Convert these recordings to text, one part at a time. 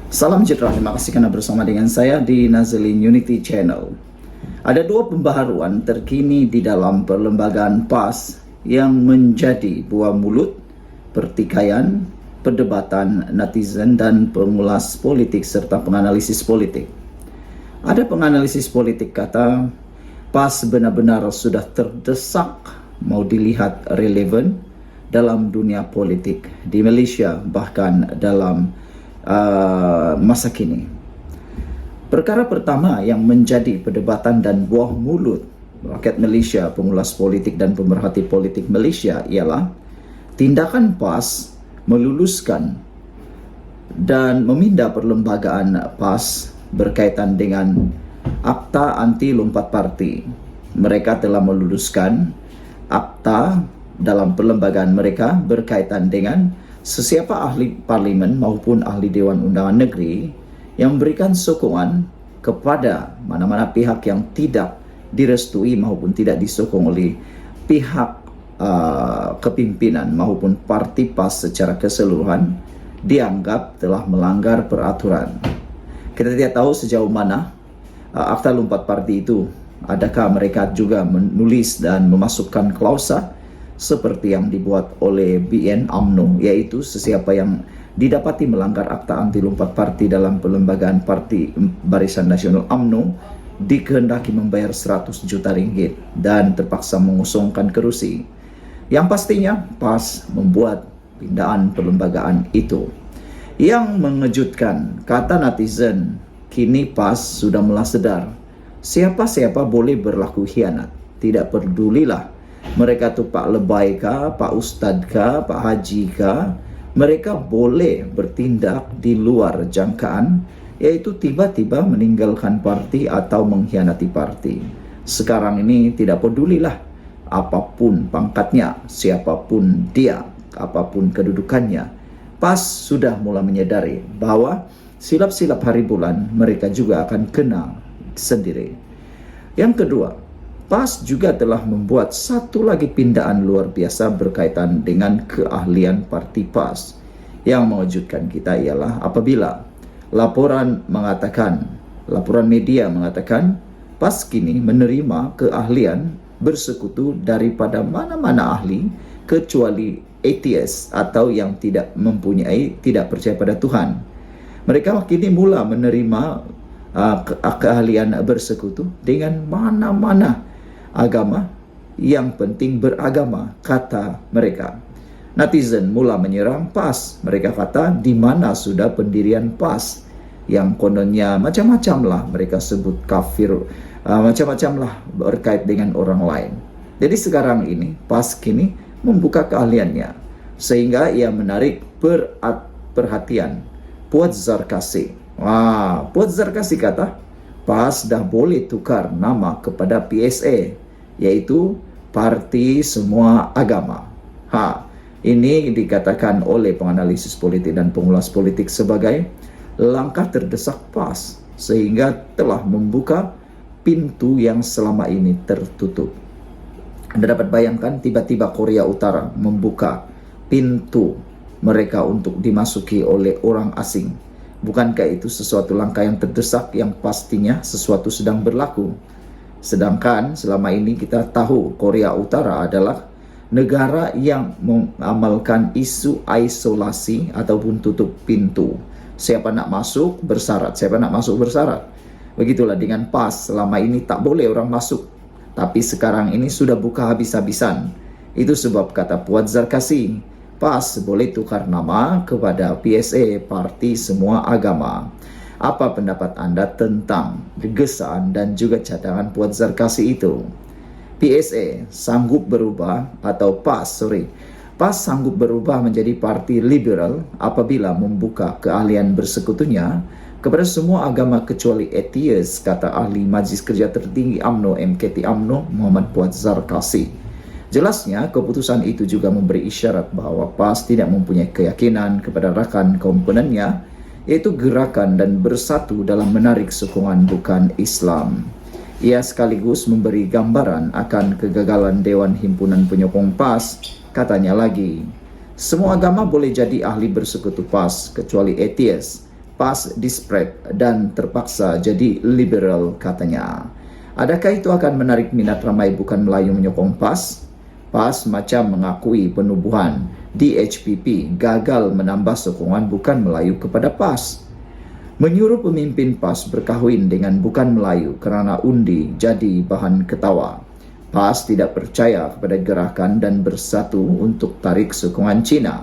Salam sejahtera, terima kasih karena bersama dengan saya di Nazlin Unity Channel. Ada dua pembaharuan terkini di dalam perlembagaan PAS yang menjadi buah mulut, pertikaian, perdebatan netizen dan pengulas politik serta penganalisis politik. Ada penganalisis politik kata PAS benar-benar sudah terdesak mau dilihat relevan dalam dunia politik di Malaysia bahkan dalam masa kini. Perkara pertama yang menjadi perdebatan dan buah mulut rakyat Malaysia, pengulas politik dan pemerhati politik Malaysia ialah tindakan PAS meluluskan dan meminda perlembagaan PAS berkaitan dengan Akta Anti Lompat Parti. Mereka telah meluluskan akta dalam perlembagaan mereka berkaitan dengan sesiapa ahli parlimen maupun ahli Dewan Undangan Negeri yang memberikan sokongan kepada mana-mana pihak yang tidak direstui maupun tidak disokong oleh pihak kepimpinan maupun parti PAS secara keseluruhan dianggap telah melanggar peraturan. Kita tidak tahu sejauh mana akta lompat parti itu, adakah mereka juga menulis dan memasukkan klausa seperti yang dibuat oleh BN UMNO, yaitu sesiapa yang didapati melanggar akta anti lompat parti dalam perlembagaan Parti Barisan Nasional UMNO dikehendaki membayar 100 juta ringgit dan terpaksa mengosongkan kerusi. Yang pastinya PAS membuat pindaan perlembagaan itu. Yang mengejutkan, kata netizen, kini PAS sudah mulai sedar siapa-siapa boleh berlaku khianat. Tidak pedulilah mereka tu Pak Lebay kah, Pak Ustad kah, Pak Haji kah, mereka boleh bertindak di luar jangkaan, yaitu tiba-tiba meninggalkan parti atau mengkhianati parti. Sekarang ini tidak pedulilah apapun pangkatnya, siapapun dia, apapun kedudukannya. PAS sudah mulai menyadari bahwa silap-silap hari bulan mereka juga akan kena sendiri. Yang kedua, PAS juga telah membuat satu lagi pindaan luar biasa berkaitan dengan keahlian parti PAS. Yang mengejutkan kita ialah apabila laporan media mengatakan PAS kini menerima keahlian bersekutu daripada mana-mana ahli kecuali atheist atau yang tidak percaya pada Tuhan. Mereka kini mula menerima keahlian bersekutu dengan mana-mana agama, yang penting beragama, kata mereka. Netizen mula menyerang PAS. Mereka kata di mana sudah pendirian PAS yang kononnya macam-macam lah mereka sebut kafir, macam-macam lah berkait dengan orang lain. Jadi sekarang ini PAS kini membuka keahliannya sehingga ia menarik perhatian Puan Zarkasi. Puan Zarkasi kata PAS dah boleh tukar nama kepada PSA, yaitu Parti Semua Agama. Ini dikatakan oleh penganalisis politik dan pengulas politik sebagai langkah terdesak PAS sehingga telah membuka pintu yang selama ini tertutup. Anda dapat bayangkan tiba-tiba Korea Utara membuka pintu mereka untuk dimasuki oleh orang asing. Bukankah itu sesuatu langkah yang terdesak yang pastinya sesuatu sedang berlaku? Sedangkan selama ini kita tahu Korea Utara adalah negara yang mengamalkan isu isolasi ataupun tutup pintu. Siapa nak masuk bersyarat, siapa nak masuk bersyarat. Begitulah dengan PAS, selama ini tak boleh orang masuk, tapi sekarang ini sudah buka habis-habisan. Itu sebab kata Puan Zarkasi, PAS boleh tukar nama kepada PSA, Parti Semua Agama. Apa pendapat anda tentang gagasan dan juga cadangan Puan Zarkasi itu? PSA sanggup berubah atau PAS sanggup berubah menjadi parti liberal apabila membuka keahlian bersekutunya kepada semua agama kecuali atheist, kata ahli Majlis Kerja Tertinggi UMNO MKT UMNO Muhammad Puan Zarkasi. Jelasnya keputusan itu juga memberi isyarat bahawa PAS tidak mempunyai keyakinan kepada rakan komponennya, yaitu gerakan dan bersatu dalam menarik sokongan bukan Islam. Ia sekaligus memberi gambaran akan kegagalan Dewan Himpunan Penyokong PAS. Katanya lagi, semua agama boleh jadi ahli bersekutu PAS kecuali atheist. PAS dispread dan terpaksa jadi liberal, katanya. Adakah itu akan menarik minat ramai bukan Melayu menyokong PAS? PAS macam mengakui penubuhan DHPP gagal menambah sokongan bukan Melayu kepada PAS. Menyuruh pemimpin PAS berkahwin dengan bukan Melayu kerana undi jadi bahan ketawa. PAS tidak percaya kepada gerakan dan bersatu untuk tarik sokongan Cina.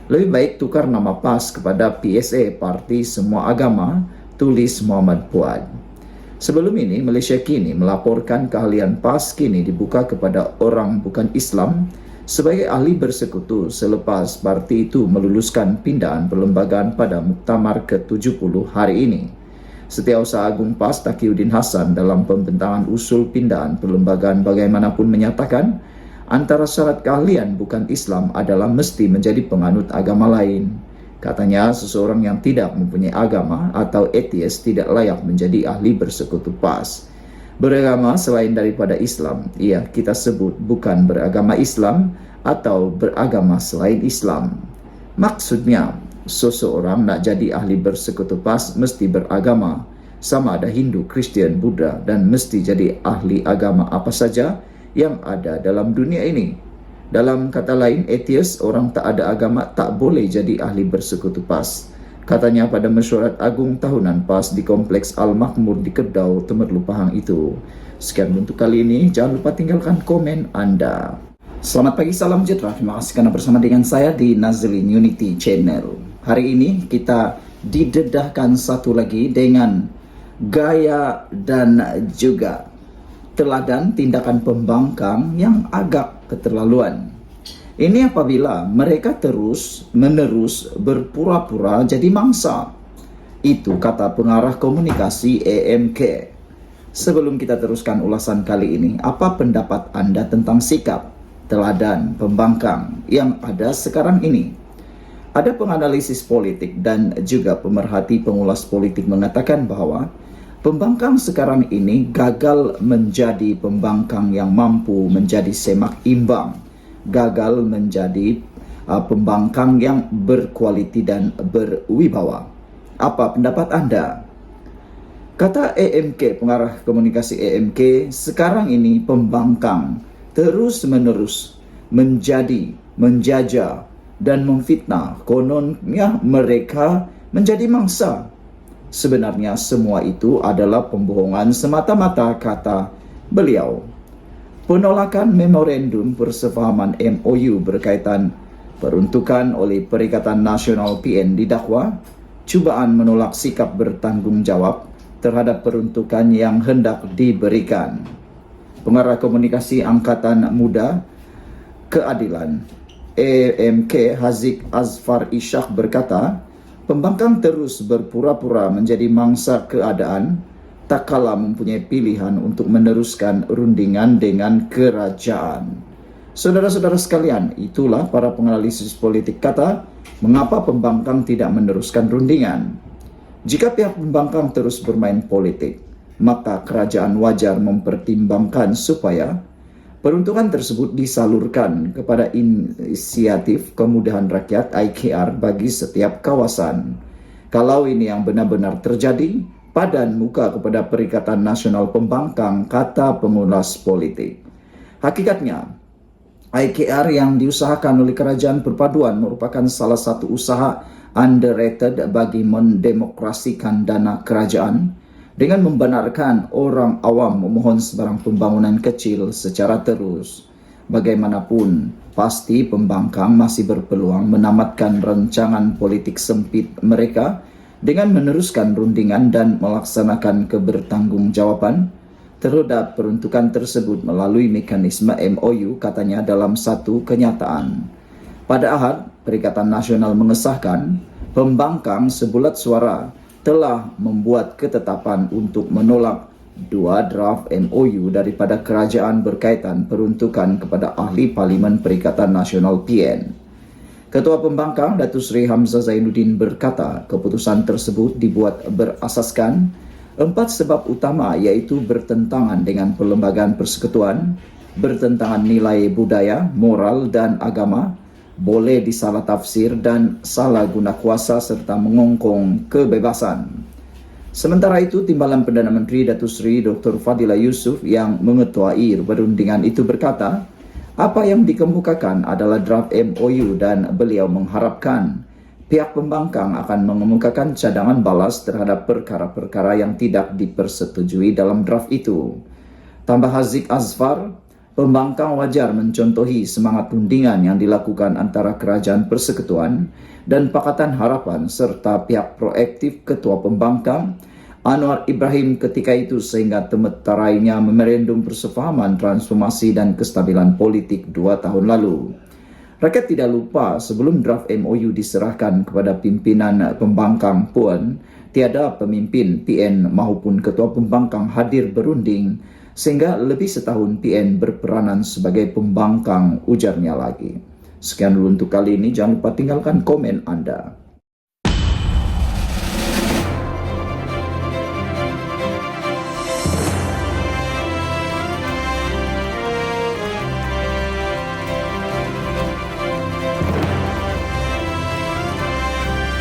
Lebih baik tukar nama PAS kepada PSA, Parti Semua Agama, tulis Muhammad Puad. Sebelum ini, Malaysia kini melaporkan keahlian PAS kini dibuka kepada orang bukan Islam sebagai ahli bersekutu selepas parti itu meluluskan pindaan perlembagaan pada Muktamar ke-70 hari ini. Setiausaha Agung PAS Taqiyuddin Hassan dalam pembentangan usul pindaan perlembagaan bagaimanapun menyatakan antara syarat keahlian bukan Islam adalah mesti menjadi penganut agama lain. Katanya seseorang yang tidak mempunyai agama atau ateis tidak layak menjadi ahli bersekutu PAS. Beragama selain daripada Islam, kita sebut bukan beragama Islam atau beragama selain Islam. Maksudnya, seseorang nak jadi ahli bersekutu PAS mesti beragama, sama ada Hindu, Kristian, Buddha, dan mesti jadi ahli agama apa saja yang ada dalam dunia ini. Dalam kata lain, ateis, orang tak ada agama, tak boleh jadi ahli bersekutu PAS. Katanya pada mesyuarat agung tahunan PAS di Kompleks Al-Makmur di Kedah, Temerloh Pahang itu. Sekian untuk kali ini, jangan lupa tinggalkan komen anda. Selamat pagi, salam sejahtera. Terima kasih kerana bersama dengan saya di Nazlin Unity Channel. Hari ini kita didedahkan satu lagi dengan gaya dan juga teladan tindakan pembangkang yang agak keterlaluan. Ini apabila mereka terus-menerus berpura-pura jadi mangsa. Itu kata pengarah komunikasi AMK. Sebelum kita teruskan ulasan kali ini, apa pendapat anda tentang sikap, teladan, pembangkang yang ada sekarang ini? Ada penganalisis politik dan juga pemerhati pengulas politik mengatakan bahawa pembangkang sekarang ini gagal menjadi pembangkang yang mampu menjadi semak imbang, gagal menjadi pembangkang yang berkualiti dan berwibawa. Apa pendapat anda? Kata AMK, pengarah komunikasi AMK, sekarang ini pembangkang terus-menerus menjajah dan memfitnah. Kononnya mereka menjadi mangsa. Sebenarnya semua itu adalah pembohongan semata-mata, kata beliau. Penolakan memorandum persefahaman MOU berkaitan peruntukan oleh Perikatan Nasional PN didakwa cubaan menolak sikap bertanggungjawab terhadap peruntukan yang hendak diberikan. Pengarah komunikasi Angkatan Muda Keadilan AMK Haziq Azfar Ishak berkata, pembangkang terus berpura-pura menjadi mangsa keadaan, tak kala mempunyai pilihan untuk meneruskan rundingan dengan kerajaan. Saudara-saudara sekalian, itulah para penganalisis politik kata, mengapa pembangkang tidak meneruskan rundingan. Jika pihak pembangkang terus bermain politik, maka kerajaan wajar mempertimbangkan supaya peruntukan tersebut disalurkan kepada inisiatif kemudahan rakyat IKR bagi setiap kawasan. Kalau ini yang benar-benar terjadi, padan muka kepada Perikatan Nasional Pembangkang, kata pengulas politik. Hakikatnya, IKR yang diusahakan oleh Kerajaan Perpaduan merupakan salah satu usaha underrated bagi mendemokrasikan dana kerajaan dengan membenarkan orang awam memohon sebarang pembangunan kecil secara terus. Bagaimanapun, pasti pembangkang masih berpeluang menamatkan rancangan politik sempit mereka dengan meneruskan rundingan dan melaksanakan kebertanggungjawaban terhadap peruntukan tersebut melalui mekanisme MOU, katanya dalam satu kenyataan. Pada Ahad, Perikatan Nasional mengesahkan pembangkang sebulat suara telah membuat ketetapan untuk menolak 2 draft MOU daripada kerajaan berkaitan peruntukan kepada ahli Parlimen Perikatan Nasional PN. Ketua Pembangkang Datuk Seri Hamzah Zainuddin berkata, keputusan tersebut dibuat berasaskan 4 sebab utama, iaitu bertentangan dengan perlembagaan persekutuan, bertentangan nilai budaya, moral dan agama, boleh disalah tafsir dan salah guna kuasa serta mengongkong kebebasan. Sementara itu, Timbalan Perdana Menteri Datuk Seri Dr. Fadilah Yusof yang mengetuai perundingan itu berkata, apa yang dikemukakan adalah draft MOU dan beliau mengharapkan pihak pembangkang akan mengemukakan cadangan balas terhadap perkara-perkara yang tidak dipersetujui dalam draft itu. Tambah Haziq Azfar, pembangkang wajar mencontohi semangat rundingan yang dilakukan antara Kerajaan Persekutuan dan Pakatan Harapan serta pihak proaktif Ketua Pembangkang Anwar Ibrahim ketika itu sehingga temetarainya memorandum persefahaman transformasi dan kestabilan politik 2 tahun lalu. Rakyat tidak lupa sebelum draft MOU diserahkan kepada pimpinan pembangkang pun, tiada pemimpin PN maupun Ketua Pembangkang hadir berunding sehingga lebih setahun PN berperanan sebagai pembangkang, ujarnya lagi. Sekian dulu untuk kali ini, jangan lupa tinggalkan komen Anda.